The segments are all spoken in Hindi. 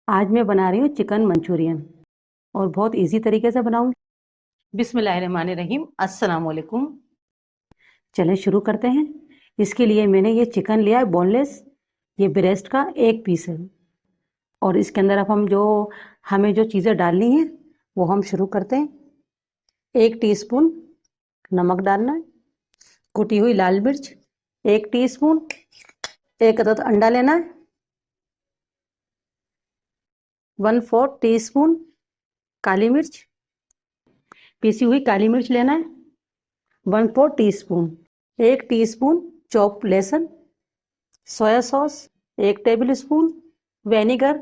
आज मैं बना रही हूँ चिकन मंचूरियन और बहुत इजी तरीके से बनाऊंगी। बिस्मिल्लाहिर्रहमानिर्रहीम, अस्सलाम वालेकुम। चलें शुरू करते हैं। इसके लिए मैंने ये चिकन लिया है बोनलेस, ये ब्रेस्ट का एक पीस है। और इसके अंदर अब हमें जो चीज़ें डालनी हैं वो हम शुरू करते हैं। 1 टीस्पून नमक डालना है, कुटी हुई लाल मिर्च 1 टीस्पून, 1 अदद अंडा लेना है, 1/4 टीस्पून काली मिर्च, पीसी हुई काली मिर्च लेना है, 1/4 टीस्पून, 1 टीस्पून चॉप लहसुन, soya sauce 1 tablespoon, vinegar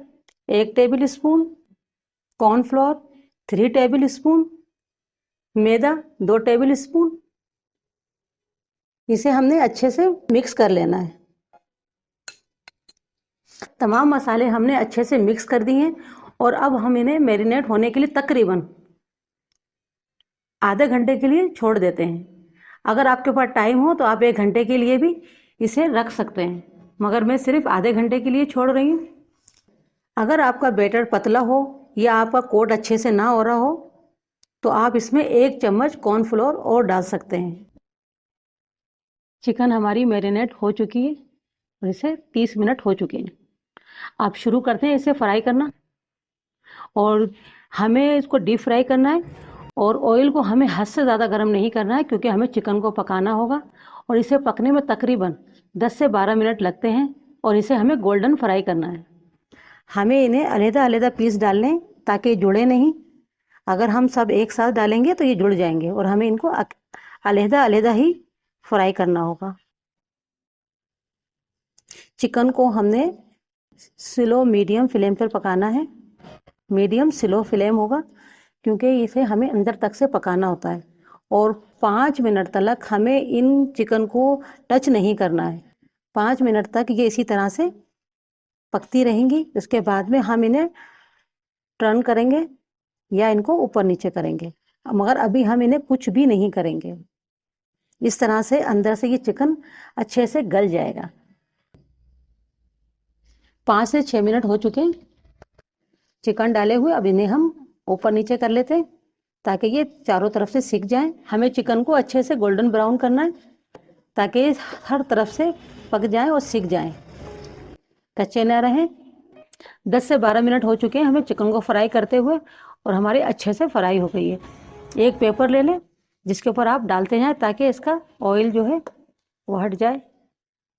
1 tablespoon, cornflour 3 tablespoon, मैदा 2 टेबल स्पून। इसे हमने अच्छे से मिक्स कर लेना है। तमाम मसाले हमने अच्छे से मिक्स कर दिए हैं और अब हम इन्हें मैरिनेट होने के लिए तकरीबन आधे घंटे के लिए छोड़ देते हैं। अगर आपके पास टाइम हो तो आप 1 घंटे के लिए भी इसे रख सकते हैं, मगर मैं सिर्फ आधे घंटे के लिए छोड़ रही हूँ। अगर आपका बैटर पतला हो या आपका कोट अच्छे से ना हो रहा हो तो आप इसमें 1 चम्मच कॉर्नफ्लोर और डाल सकते हैं। चिकन हमारी मैरिनेट हो चुकी है और इसे 30 मिनट हो चुके हैं। आप शुरू करते हैं इसे फ्राई करना और हमें इसको डीप फ्राई करना है और ऑयल को हमें हद से ज़्यादा गर्म नहीं करना है क्योंकि हमें चिकन को पकाना होगा और इसे पकने में तकरीबन 10 से 12 मिनट लगते हैं और इसे हमें गोल्डन फ्राई करना है। हमें इन्हें अलग-अलग पीस डालने हैं ताकि जुड़े नहीं। अगर हम सब एक साथ डालेंगे तो ये जुड़ जाएंगे और हमें इनको अलग-अलग ही फ्राई करना होगा। चिकन को हमने स्लो मीडियम फ्लेम पर पकाना है। मीडियम स्लो फ्लेम होगा क्योंकि इसे हमें अंदर तक से पकाना होता है और 5 मिनट तक हमें इन चिकन को टच नहीं करना है। 5 मिनट तक ये इसी तरह से पकती रहेंगी। उसके बाद में हम इन्हें टर्न करेंगे या इनको ऊपर नीचे करेंगे, मगर अभी हम इन्हें कुछ भी नहीं करेंगे। इस तरह से अंदर से ये चिकन अच्छे से गल जाएगा। 5 से 6 मिनट हो चुके हैं चिकन डाले हुए। अब इन्हें हम ऊपर नीचे कर लेते हैं ताकि ये चारों तरफ से सिक जाएं। हमें चिकन को अच्छे से गोल्डन ब्राउन करना है ताकि हर तरफ से पक जाएं और सिक जाएं, कच्चे ना रहें। 10 से 12 मिनट हो चुके हैं हमें चिकन को फ्राई करते हुए और हमारी अच्छे से फ्राई हो गई है। एक पेपर ले लें जिसके ऊपर आप डालते जाएं ताकि इसका ऑयल जो है वो हट जाए।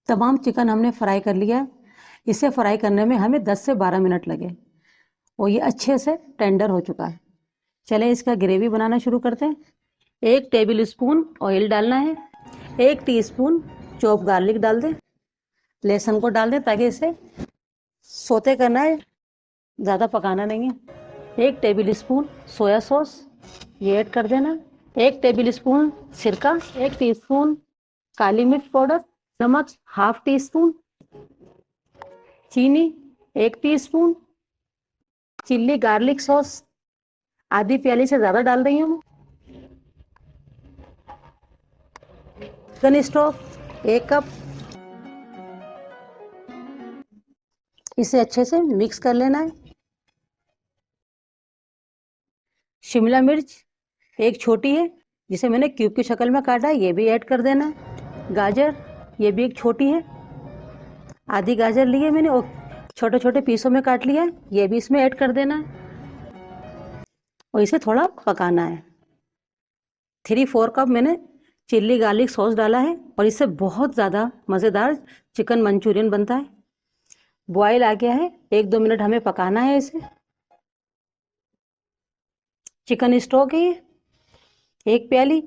तमाम चिकन हमने फ्राई कर लिया है। इसे फ्राई करने में हमें 10 से 12 मिनट लगे और ये अच्छे से टेंडर हो चुका है। चलें इसका ग्रेवी बनाना शुरू करते हैं। 1 टेबल स्पून ऑयल डालना है, 1 टीस्पून चॉप गार्लिक डाल दें, लहसुन को डाल दें ताकि इसे सोते करना है, ज़्यादा पकाना नहीं है। 1 टेबल स्पून सोया सॉस ये ऐड कर देना, 1 टेबल स्पून सिरका, 1 टीस्पून काली मिर्च पाउडर, नमक ½ टीस्पून, चीनी 1 टीस्पून, चिल्ली गार्लिक सॉस आधी प्याली से ज़्यादा डाल रही हूँ, चिकन स्टॉक 1 कप। इसे अच्छे से मिक्स कर लेना है। शिमला मिर्च 1 छोटी है जिसे मैंने क्यूब की शक्ल में काटा है, ये भी ऐड कर देना है। गाजर ये भी 1 छोटी है, आधी गाजर ली है मैंने और छोटे छोटे पीसों में काट लिया है, ये भी इसमें ऐड कर देना है और इसे थोड़ा पकाना है। 3/4 कप मैंने चिल्ली गार्लिक सॉस डाला है और इससे बहुत ज़्यादा मज़ेदार चिकन मंचूरियन बनता है। बॉयल आ गया है, 1-2 मिनट हमें पकाना है इसे। चिकन स्टॉक है 1 प्याली,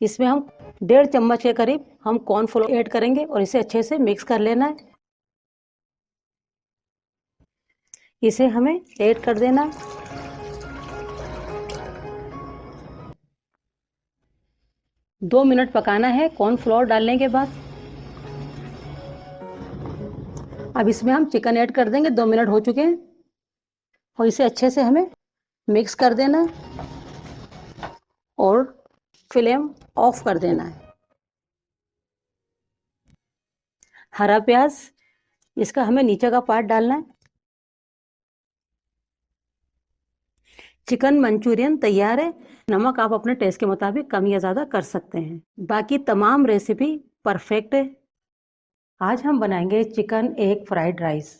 इसमें हम 1.5 चम्मच के करीब हम कॉर्नफ्लोर ऐड करेंगे और इसे अच्छे से मिक्स कर लेना है। इसे हमें ऐड कर देना है। 2 मिनट पकाना है कॉर्नफ्लोर डालने के बाद। अब इसमें हम चिकन ऐड कर देंगे। 2 मिनट हो चुके हैं और इसे अच्छे से हमें मिक्स कर देना है और फ्लेम ऑफ कर देना है। हरा प्याज इसका हमें नीचे का पार्ट डालना है। चिकन मंचूरियन तैयार है। नमक आप अपने टेस्ट के मुताबिक कम या ज़्यादा कर सकते हैं। बाकी तमाम रेसिपी परफेक्ट है। आज हम बनाएंगे चिकन एग फ्राइड राइस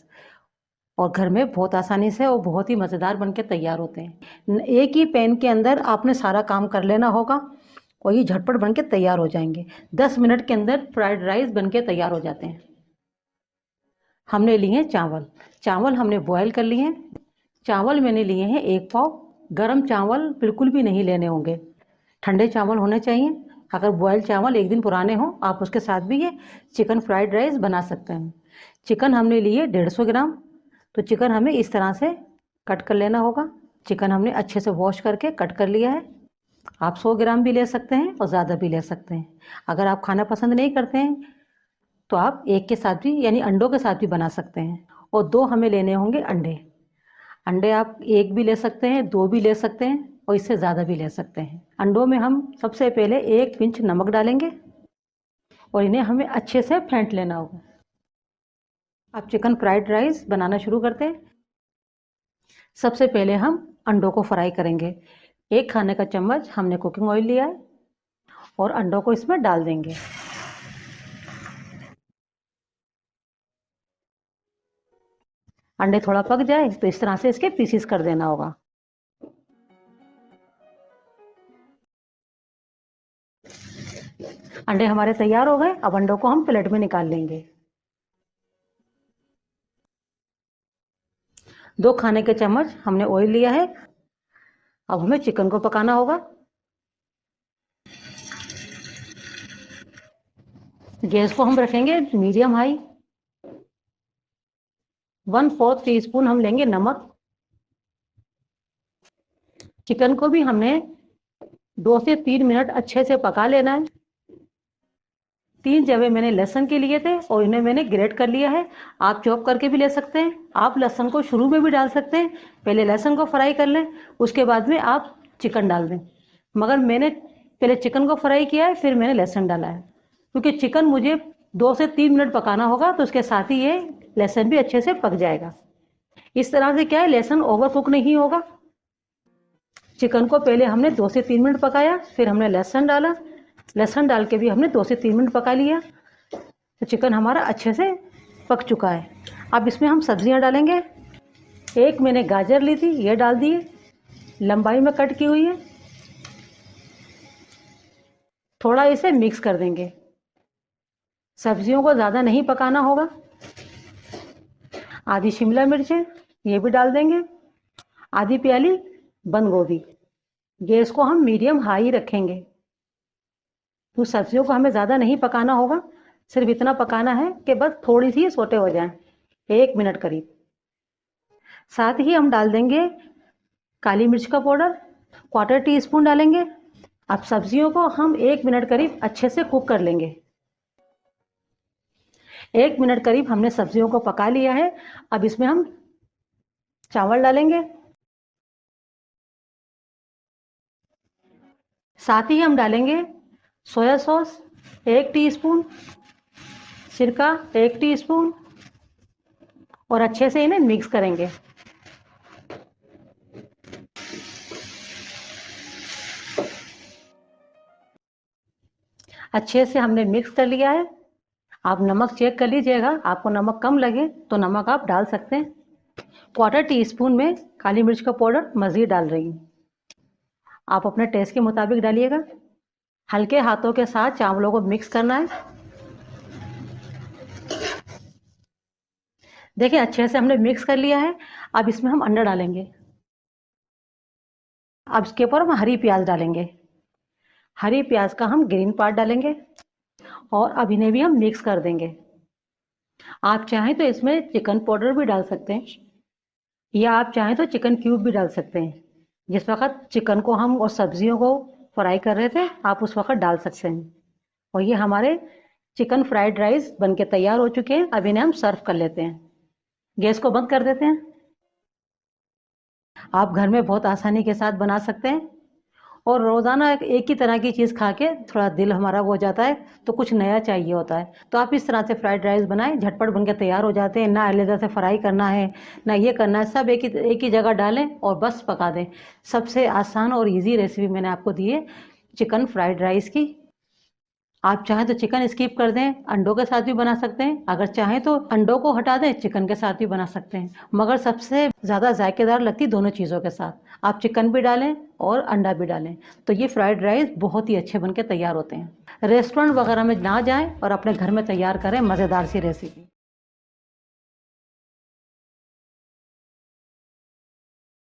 और घर में बहुत आसानी से और बहुत ही मज़ेदार बनके तैयार होते हैं। एक ही पैन के अंदर आपने सारा काम कर लेना होगा और ये झटपट बनके तैयार हो जाएंगे। 10 मिनट के अंदर फ्राइड राइस बनके तैयार हो जाते हैं। हमने लिए हैं चावल हमने बॉयल कर लिए हैं। चावल मैंने लिए हैं 1 पाव। गरम चावल बिल्कुल भी नहीं लेने होंगे, ठंडे चावल होने चाहिए। अगर बॉयल चावल 1 दिन पुराने हों आप उसके साथ भी ये चिकन फ्राइड राइस बना सकते हैं। चिकन हमने लिए 150 ग्राम। तो चिकन हमें इस तरह से कट कर लेना होगा। चिकन हमने अच्छे से वॉश करके कट कर लिया है। आप 100 ग्राम भी ले सकते हैं और ज़्यादा भी ले सकते हैं। अगर आप खाना पसंद नहीं करते हैं तो आप एक के साथ भी यानी अंडों के साथ भी बना सकते हैं। और 2 हमें लेने होंगे अंडे आप 1 भी ले सकते हैं, 2 भी ले सकते हैं और इससे ज़्यादा भी ले सकते हैं। अंडों में हम सबसे पहले 1 पिंच नमक डालेंगे और इन्हें हमें अच्छे से फेंट लेना होगा। अब चिकन फ्राइड राइस बनाना शुरू करते हैं। सबसे पहले हम अंडों को फ्राई करेंगे। 1 खाने का चम्मच हमने कुकिंग ऑयल लिया है और अंडों को इसमें डाल देंगे। अंडे थोड़ा पक जाए तो इस तरह से इसके पीसीस कर देना होगा। अंडे हमारे तैयार हो गए। अब अंडों को हम प्लेट में निकाल लेंगे। 2 खाने के चम्मच हमने ऑयल लिया है। अब हमें चिकन को पकाना होगा। गैस को हम रखेंगे मीडियम हाई। 1/4 टीस्पून हम लेंगे नमक। चिकन को भी हमने 2 से 3 मिनट अच्छे से पका लेना है। 3 जवे मैंने लहसुन के लिए थे और इन्हें मैंने ग्रेट कर लिया है। आप चॉप करके भी ले सकते हैं। आप लहसुन को शुरू में भी डाल सकते हैं। पहले लहसुन को फ्राई कर लें, उसके बाद में आप चिकन डाल दें। मगर मैंने पहले चिकन को फ्राई किया है, फिर मैंने लहसुन डाला है, क्योंकि चिकन मुझे 2 से 3 मिनट पकाना होगा। तो उसके साथ ही ये लहसुन भी अच्छे से पक जाएगा। इस तरह से क्या है, लहसुन ओवर कुक नहीं होगा। चिकन को पहले हमने 2 से 3 मिनट पकाया, फिर हमने लहसुन डाला। लहसुन डाल के भी हमने 2 से 3 मिनट पका लिया। तो चिकन हमारा अच्छे से पक चुका है। अब इसमें हम सब्जियां डालेंगे। 1 मैंने गाजर ली थी, ये डाल दी, लंबाई में कट की हुई है। थोड़ा इसे मिक्स कर देंगे। सब्जियों को ज़्यादा नहीं पकाना होगा। आधी शिमला मिर्च है, ये भी डाल देंगे। आधी प्याली बंद गोभी। गैस को हम मीडियम हाई रखेंगे। तो सब्जियों को हमें ज़्यादा नहीं पकाना होगा, सिर्फ इतना पकाना है कि बस थोड़ी सी सोटे हो जाएं, 1 मिनट करीब। साथ ही हम डाल देंगे काली मिर्च का पाउडर, 1/4 टीस्पून डालेंगे। अब सब्जियों को हम 1 मिनट करीब अच्छे से कुक कर लेंगे। 1 मिनट करीब हमने सब्जियों को पका लिया है। अब इसमें हम चावल डालेंगे। साथ ही हम डालेंगे सोया सॉस 1 टीस्पून, सिरका 1 टीस्पून और अच्छे से इन्हें मिक्स करेंगे। अच्छे से हमने मिक्स कर लिया है। आप नमक चेक कर लीजिएगा, आपको नमक कम लगे तो नमक आप डाल सकते हैं। 1/4 टीस्पून में काली मिर्च का पाउडर मज़ीद डाल रही हूँ। आप अपने टेस्ट के मुताबिक डालिएगा। हल्के हाथों के साथ चावलों को मिक्स करना है। देखिए अच्छे से हमने मिक्स कर लिया है। अब इसमें हम अंडा डालेंगे। अब इसके ऊपर हम हरी प्याज डालेंगे। हरी प्याज का हम ग्रीन पार्ट डालेंगे और अब इन्हें भी हम मिक्स कर देंगे। आप चाहें तो इसमें चिकन पाउडर भी डाल सकते हैं या आप चाहें तो चिकन क्यूब भी डाल सकते हैं। जिस वक्त चिकन को हम और सब्जियों को फ्राई कर रहे थे आप उस वक्त डाल सकते हैं। और ये हमारे चिकन फ्राइड राइस बनके तैयार हो चुके हैं। अब इन्हें हम सर्व कर लेते हैं। गैस को बंद कर देते हैं। आप घर में बहुत आसानी के साथ बना सकते हैं और रोज़ाना एक ही तरह की चीज़ खा के थोड़ा दिल हमारा वो हो जाता है, तो कुछ नया चाहिए होता है। तो आप इस तरह से फ्राइड राइस बनाएं, झटपट बन के तैयार हो जाते हैं। ना अलग से फ्राई करना है, ना ये करना है, सब एक ही जगह डालें और बस पका दें। सबसे आसान और ईजी रेसिपी मैंने आपको दी है चिकन फ्राइड राइस की। आप चाहें तो चिकन स्किप कर दें, अंडों के साथ भी बना सकते हैं। अगर चाहें तो अंडों को हटा दें, चिकन के साथ भी बना सकते हैं। मगर सबसे ज़्यादा जायकेदार लगती दोनों चीज़ों के साथ। आप चिकन भी डालें और अंडा भी डालें, तो ये फ्राइड राइस बहुत ही अच्छे बन के तैयार होते हैं। रेस्टोरेंट वगैरह में ना जाएं और अपने घर में तैयार करें मज़ेदार सी रेसिपी।